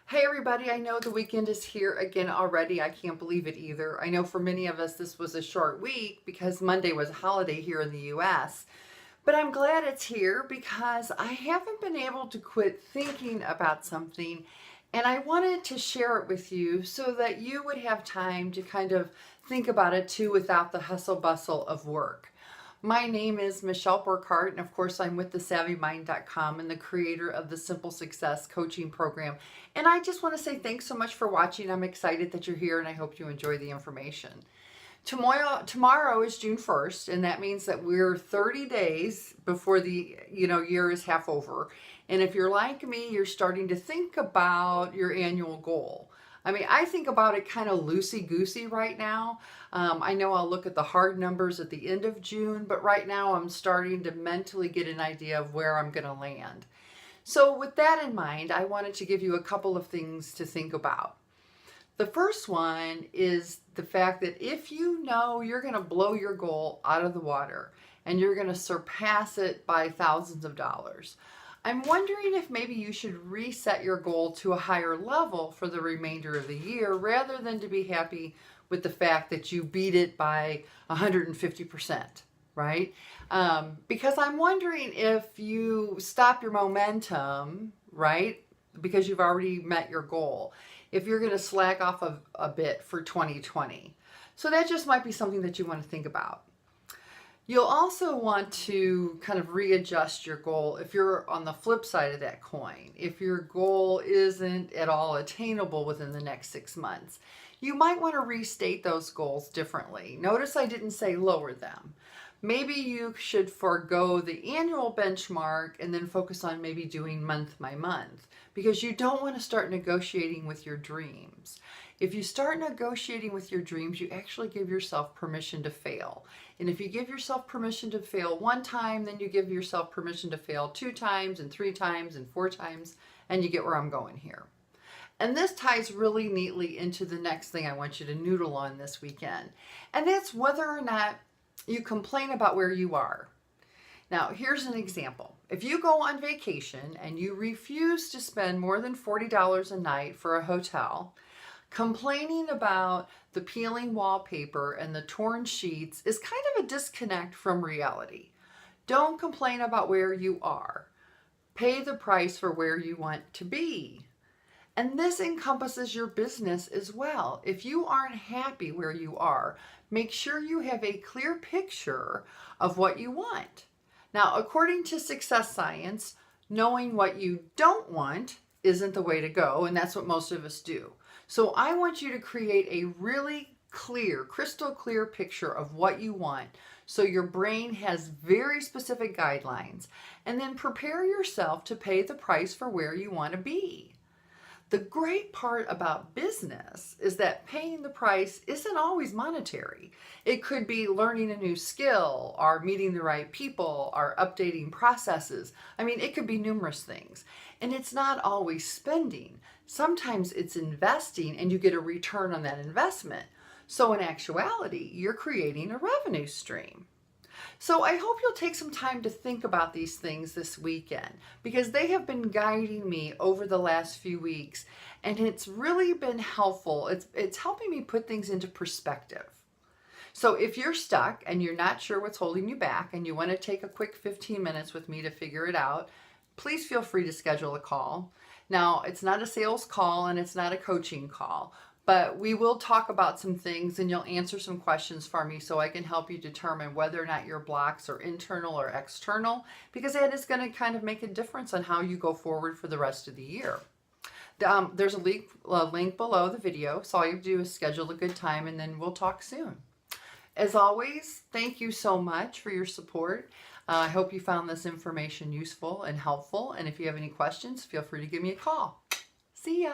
Hey everybody, I know the weekend is here again already. I can't believe it either. I know for many of us this was a short week because Monday was a holiday here in the US. But I'm glad it's here because I haven't been able to quit thinking about something, and I wanted to share it with you so that you would have time to kind of think about it too without the hustle bustle of work. My name is Michele Burghardt, and of course I'm with thesavvymind.com and the creator of the Simple Success coaching program. And I just want to say thanks so much for watching. I'm excited that you're here and I hope you enjoy the information. Tomorrow is June 1st, and that means that we're 30 days before the year is half over. And if you're like me, you're starting to think about your annual goal. I mean, I think about it kind of loosey-goosey right now. I know I'll look at the hard numbers at the end of June, but right now I'm starting to mentally get an idea of where I'm going to land. So with that in mind, I wanted to give you a couple of things to think about. The first one is the fact that if you know you're going to blow your goal out of the water and you're going to surpass it by thousands of dollars, I'm wondering if maybe you should reset your goal to a higher level for the remainder of the year rather than to be happy with the fact that you beat it by 150%, right? Because I'm wondering if you stop your momentum, right, because you've already met your goal, if you're going to slack off a bit for 2020. So that just might be something that you want to think about. You'll also want to kind of readjust your goal if you're on the flip side of that coin. If your goal isn't at all attainable within the next 6 months, you might want to restate those goals differently. Notice I didn't say lower them. Maybe you should forego the annual benchmark and then focus on maybe doing month by month, because you don't want to start negotiating with your dreams. If you start negotiating with your dreams, you actually give yourself permission to fail. And if you give yourself permission to fail one time, then you give yourself permission to fail 2 times and 3 times and 4 times, and you get where I'm going here. And this ties really neatly into the next thing I want you to noodle on this weekend. And that's whether or not you complain about where you are. Now, here's an example. If you go on vacation and you refuse to spend more than $40 a night for a hotel, complaining about the peeling wallpaper and the torn sheets is kind of a disconnect from reality. Don't complain about where you are. Pay the price for where you want to be. And this encompasses your business as well. If you aren't happy where you are, make sure you have a clear picture of what you want. Now, according to success science, knowing what you don't want isn't the way to go, and that's what most of us do. So I want you to create a really clear, crystal clear picture of what you want so your brain has very specific guidelines, and then prepare yourself to pay the price for where you want to be. The great part about business is that paying the price isn't always monetary. It could be learning a new skill, or meeting the right people, or updating processes. I mean, it could be numerous things. And it's not always spending. Sometimes it's investing and you get a return on that investment. So in actuality, you're creating a revenue stream. So I hope you'll take some time to think about these things this weekend, because they have been guiding me over the last few weeks, and it's really been helpful. It's helping me put things into perspective. So if you're stuck and you're not sure what's holding you back and you want to take a quick 15 minutes with me to figure it out, please feel free to schedule a call. Now, it's not a sales call and it's not a coaching call, but we will talk about some things and you'll answer some questions for me so I can help you determine whether or not your blocks are internal or external, because that is going to kind of make a difference on how you go forward for the rest of the year. There's a link below the video, so all you have to do is schedule a good time and then we'll talk soon. As always, thank you so much for your support. I hope you found this information useful and helpful, and if you have any questions, feel free to give me a call. See ya!